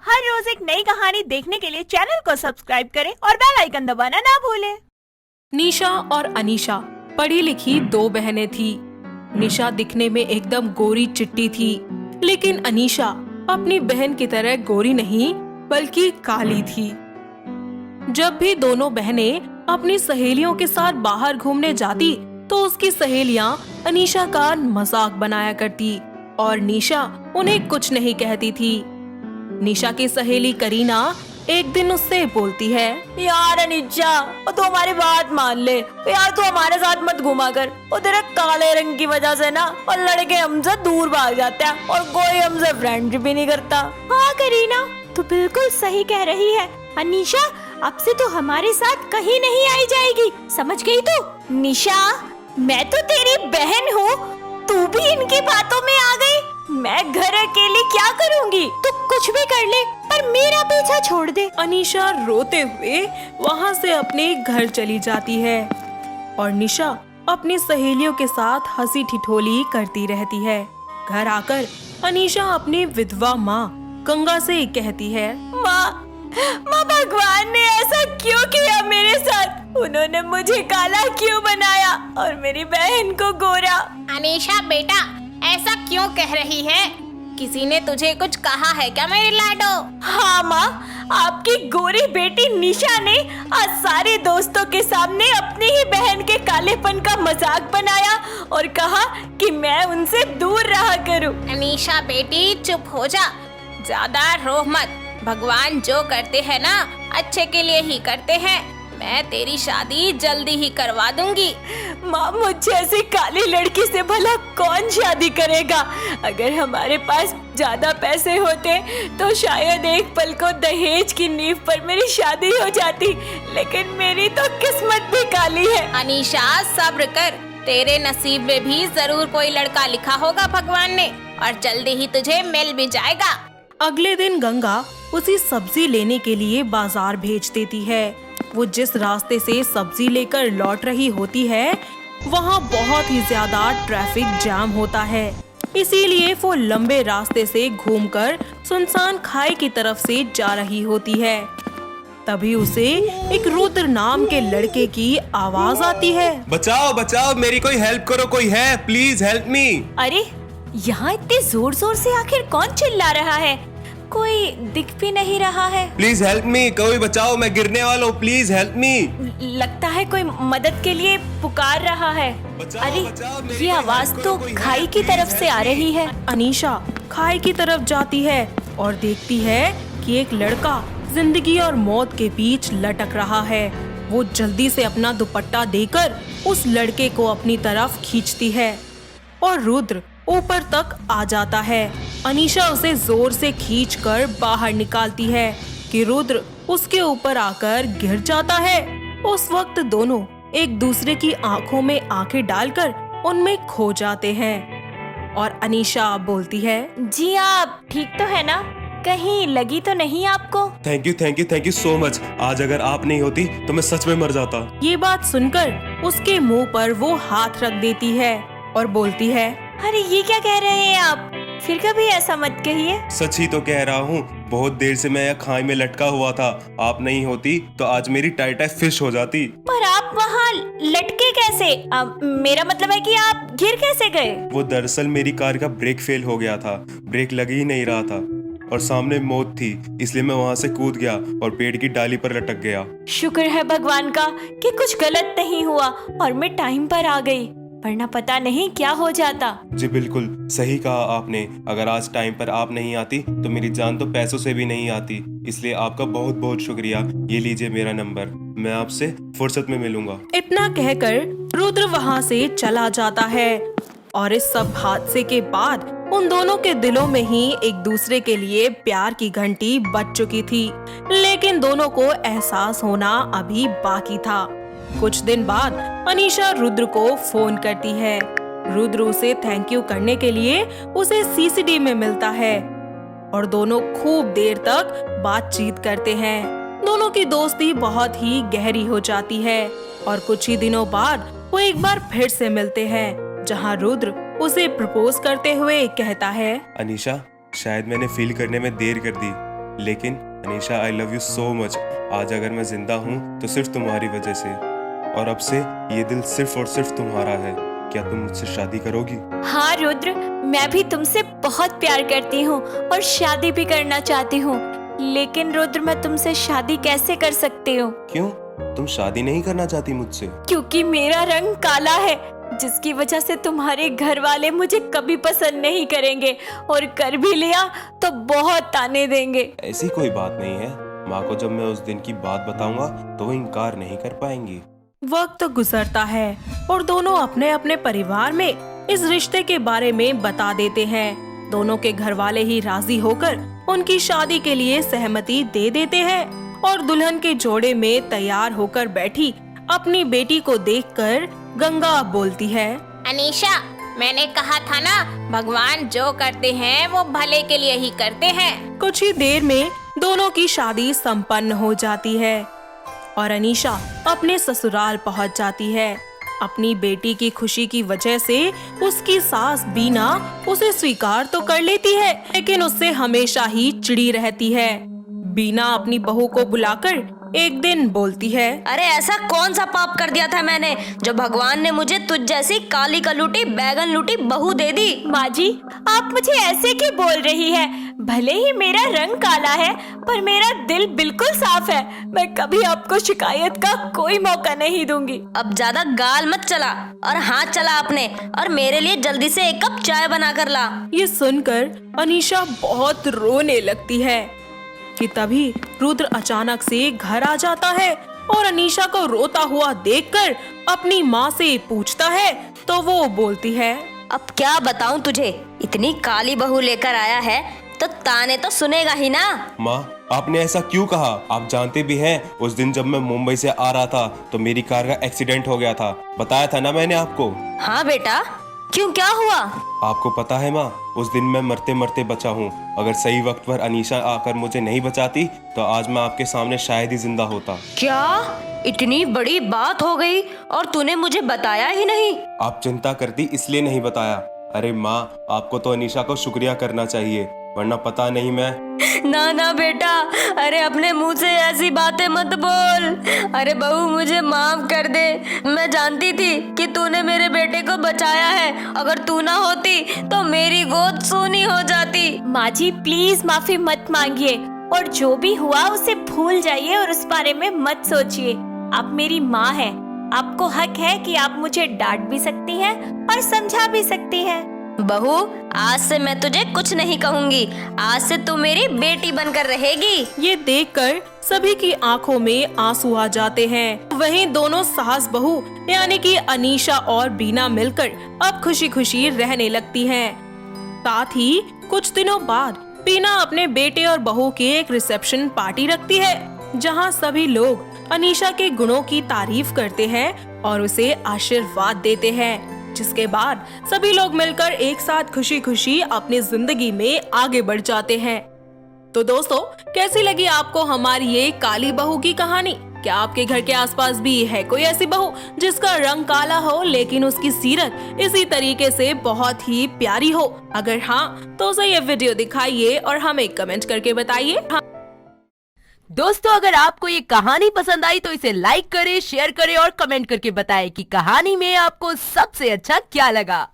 हर रोज एक नई कहानी देखने के लिए चैनल को सब्सक्राइब करें और बेल आइकन दबाना ना भूलें। निशा और अनीशा पढ़ी लिखी दो बहनें थी। निशा दिखने में एकदम गोरी चिट्टी थी, लेकिन अनीशा अपनी बहन की तरह गोरी नहीं बल्कि काली थी। जब भी दोनों बहनें अपनी सहेलियों के साथ बाहर घूमने जाती तो उसकी सहेलियां अनीशा का मजाक बनाया करती और निशा उन्हें कुछ नहीं कहती थी। निशा की सहेली करीना एक दिन उससे बोलती है, यार अनीशा, तू हमारी बात मान ले यार, तू हमारे साथ मत घुमा कर। वो तेरे काले रंग की वजह से ना और लड़के हमसे दूर भाग जाते हैं और कोई हमसे फ्रेंडशिप भी नहीं करता। हाँ करीना, तू बिल्कुल सही कह रही है। अनीशा, अब से तो हमारे साथ कहीं नहीं आई जाएगी, समझ गई तू? निशा, मैं तो तेरी बहन हूँ, तू भी इनकी बातों में आ गई। मैं घर अकेली क्या करूँगी? तू कुछ भी कर ले पर मेरा पीछा छोड़ दे। अनीशा रोते हुए वहाँ से अपने घर चली जाती है और निशा अपनी सहेलियों के साथ हंसी ठिठोली करती रहती है। घर आकर अनीशा अपनी विधवा माँ गंगा से कहती है, माँ भगवान ने ऐसा क्यों किया मेरे साथ? उन्होंने मुझे काला क्यों बनाया और मेरी बहन को गोरा? अनीशा बेटा, ऐसा क्यों कह रही है? किसी ने तुझे कुछ कहा है क्या मेरी लाडो? हाँ माँ, आपकी गोरी बेटी निशा ने आज सारे दोस्तों के सामने अपनी ही बहन के कालेपन का मजाक बनाया और कहा कि मैं उनसे दूर रहा करूं। अनीशा बेटी चुप हो जा, ज्यादा रो मत। भगवान जो करते हैं ना अच्छे के लिए ही करते हैं। मैं तेरी शादी जल्दी ही करवा दूंगी। माँ, मुझे ऐसी काली लड़की से भला कौन शादी करेगा? अगर हमारे पास ज्यादा पैसे होते तो शायद एक पल को दहेज की नींव पर मेरी शादी हो जाती, लेकिन मेरी तो किस्मत भी काली है। अनीशा सब्र कर, तेरे नसीब में भी जरूर कोई लड़का लिखा होगा भगवान ने और जल्दी ही तुझे मिल भी जाएगा। अगले दिन गंगा उसी सब्जी लेने के लिए बाजार भेज देती है। वो जिस रास्ते से सब्जी लेकर लौट रही होती है वहाँ बहुत ही ज्यादा ट्रैफिक जाम होता है, इसीलिए वो लंबे रास्ते से घूमकर सुनसान खाई की तरफ से जा रही होती है। तभी उसे एक रुद्र नाम के लड़के की आवाज आती है, बचाओ बचाओ, मेरी कोई हेल्प करो, कोई है? Please help me. अरे यहाँ इतने जोर जोर से आखिर कौन चिल्ला रहा है? कोई दिख भी नहीं रहा है। प्लीज हेल्प मी, कोई बचाओ, मैं गिरने वाला हूँ, प्लीज हेल्प मी। लगता है कोई मदद के लिए पुकार रहा है। बचाओ, अरे बचाओ, मेरी ये आवाज तो कोई खाई हेल्प की प्लीज तरफ से आ रही है। अनीशा खाई की तरफ जाती है और देखती है कि एक लड़का जिंदगी और मौत के बीच लटक रहा है। वो जल्दी से अपना दुपट्टा देकर उस लड़के को अपनी तरफ खींचती है और रुद्र ऊपर तक आ जाता है। अनीशा उसे जोर से खींचकर बाहर निकालती है कि रुद्र उसके ऊपर आकर गिर जाता है। उस वक्त दोनों एक दूसरे की आंखों में आंखें डालकर उनमें खो जाते हैं और अनीशा बोलती है, जी आप ठीक तो है ना? कहीं लगी तो नहीं आपको? Thank you so much. आज अगर आप नहीं होती तो मैं सच में मर जाता। ये बात सुनकर उसके मुंह पर वो हाथ रख देती है और बोलती है, अरे ये क्या कह रहे हैं आप? फिर कभी ऐसा मत कहिए। सच ही तो कह रहा हूँ, बहुत देर से मैं खाई में लटका हुआ था। आप नहीं होती तो आज मेरी टाई फिश हो जाती। पर आप वहाँ लटके कैसे? मेरा मतलब है कि आप गिर कैसे गए? वो दरअसल मेरी कार का ब्रेक फेल हो गया था, ब्रेक लग ही नहीं रहा था और सामने मौत थी, इसलिए मैं वहाँ से कूद गया और पेड़ की डाली पर लटक गया। शुक्र है भगवान का कि कुछ गलत नहीं हुआ और मैं टाइम पर आ गई, वरना पता नहीं क्या हो जाता। जी बिल्कुल सही कहा आपने। अगर आज टाइम पर आप नहीं आती तो मेरी जान तो पैसों से भी नहीं आती, इसलिए आपका बहुत बहुत शुक्रिया। ये लीजिए मेरा नंबर, मैं आपसे फुर्सत में मिलूंगा। इतना कहकर रुद्र वहाँ से चला जाता है और इस सब हादसे के बाद उन दोनों के दिलों में ही एक दूसरे के लिए प्यार की घंटी बज चुकी थी, लेकिन दोनों को एहसास होना अभी बाकी था। कुछ दिन बाद अनीशा रुद्र को फोन करती है। रुद्र उसे थैंक यू करने के लिए उसे सीसीडी में मिलता है और दोनों खूब देर तक बातचीत करते हैं। दोनों की दोस्ती बहुत ही गहरी हो जाती है और कुछ ही दिनों बाद वो एक बार फिर से मिलते हैं, जहां रुद्र उसे प्रपोज करते हुए कहता है, अनीशा, शायद मैंने फील करने में देर कर दी, लेकिन Anisha I love you so much. आज अगर मैं जिंदा हूँ तो सिर्फ तुम्हारी वजह से, और अब से ये दिल सिर्फ और सिर्फ तुम्हारा है। क्या तुम मुझसे शादी करोगी? हाँ रुद्र, मैं भी तुमसे बहुत प्यार करती हूँ और शादी भी करना चाहती हूँ। लेकिन रुद्र, मैं तुमसे शादी कैसे कर सकती हूँ? क्यों, तुम शादी नहीं करना चाहती मुझसे? क्योंकि मेरा रंग काला है, जिसकी वजह से तुम्हारे घर वाले मुझे कभी पसंद नहीं करेंगे, और कर भी लिया तो बहुत ताने देंगे। ऐसी कोई बात नहीं है, माँ को जब मैं उस दिन की बात बताऊंगा तो वो इनकार नहीं कर पाएंगी। वक्त गुजरता है और दोनों अपने अपने परिवार में इस रिश्ते के बारे में बता देते हैं। दोनों के घर वाले ही राजी होकर उनकी शादी के लिए सहमति दे देते हैं और दुल्हन के जोड़े में तैयार होकर बैठी अपनी बेटी को देखकर गंगा बोलती है, अनीशा, मैंने कहा था ना, भगवान जो करते हैं वो भले के लिए ही करते हैं। कुछ ही देर में दोनों की शादी संपन्न हो जाती है और अनीशा अपने ससुराल पहुंच जाती है। अपनी बेटी की खुशी की वजह से उसकी सास बीना उसे स्वीकार तो कर लेती है, लेकिन उससे हमेशा ही चिड़ी रहती है। बीना अपनी बहू को बुलाकर एक दिन बोलती है, अरे ऐसा कौन सा पाप कर दिया था मैंने, जो भगवान ने मुझे तुझ जैसी काली कलूटी बैगन लूटी बहू दे दी। माँ जी, आप मुझे ऐसे क्यों बोल रही है? भले ही मेरा रंग काला है, पर मेरा दिल बिल्कुल साफ है। मैं कभी आपको शिकायत का कोई मौका नहीं दूंगी। अब ज्यादा गाल मत चला और हाथ चला अपने, और मेरे लिए जल्दी से एक कप चाय बना कर ला। ये सुनकर अनीशा बहुत रोने लगती है कि तभी रुद्र अचानक से घर आ जाता है और अनीशा को रोता हुआ देखकर अपनी माँ से पूछता है तो वो बोलती है, अब क्या बताऊं तुझे, इतनी काली बहू लेकर आया है तो ताने तो सुनेगा ही ना। माँ, आपने ऐसा क्यों कहा? आप जानते भी हैं उस दिन जब मैं मुंबई से आ रहा था तो मेरी कार का एक्सीडेंट हो गया था। बताया था ना मैंने आपको। हाँ बेटा, क्यों, क्या हुआ? आपको पता है माँ, उस दिन मैं मरते मरते बचा हूँ। अगर सही वक्त पर अनीशा आकर मुझे नहीं बचाती तो आज मैं आपके सामने शायद ही जिंदा होता। क्या इतनी बड़ी बात हो गई और तूने मुझे बताया ही नहीं? आप चिंता करती इसलिए नहीं बताया। अरे माँ, आपको तो अनीशा को शुक्रिया करना चाहिए, वरना पता नहीं मैं। ना ना बेटा, अरे अपने मुंह से ऐसी बातें मत बोल। अरे बहू, मुझे माफ कर दे। मैं जानती थी कि तूने मेरे बेटे को बचाया है। अगर तू ना होती तो मेरी गोद सूनी हो जाती। माँ जी, प्लीज माफी मत मांगिए, और जो भी हुआ उसे भूल जाइए और उस बारे में मत सोचिए। आप मेरी माँ हैं, आपको हक है कि आप मुझे डांट भी सकती हैं और समझा भी सकती हैं। बहू, आज से मैं तुझे कुछ नहीं कहूँगी। आज से तू मेरी बेटी बनकर रहेगी। ये देखकर सभी की आंखों में आंसू आ जाते हैं। वहीं दोनों सास बहू यानी कि अनीशा और बीना मिलकर अब खुशी खुशी रहने लगती हैं। साथ ही कुछ दिनों बाद बीना अपने बेटे और बहू की एक रिसेप्शन पार्टी रखती है, जहां सभी लोग अनीशा के गुणों की तारीफ करते हैं और उसे आशीर्वाद देते हैं। जिसके बाद सभी लोग मिलकर एक साथ खुशी खुशी अपनी जिंदगी में आगे बढ़ जाते हैं। तो दोस्तों, कैसी लगी आपको हमारी ये काली बहू की कहानी? क्या आपके घर के आसपास भी है कोई ऐसी बहू जिसका रंग काला हो लेकिन उसकी सीरत इसी तरीके से बहुत ही प्यारी हो? अगर हाँ, तो उसे ये वीडियो दिखाइए और हमें कमेंट करके बताइए। दोस्तों, अगर आपको ये कहानी पसंद आई तो इसे लाइक करें, शेयर करें और कमेंट करके बताएं कि कहानी में आपको सबसे अच्छा क्या लगा।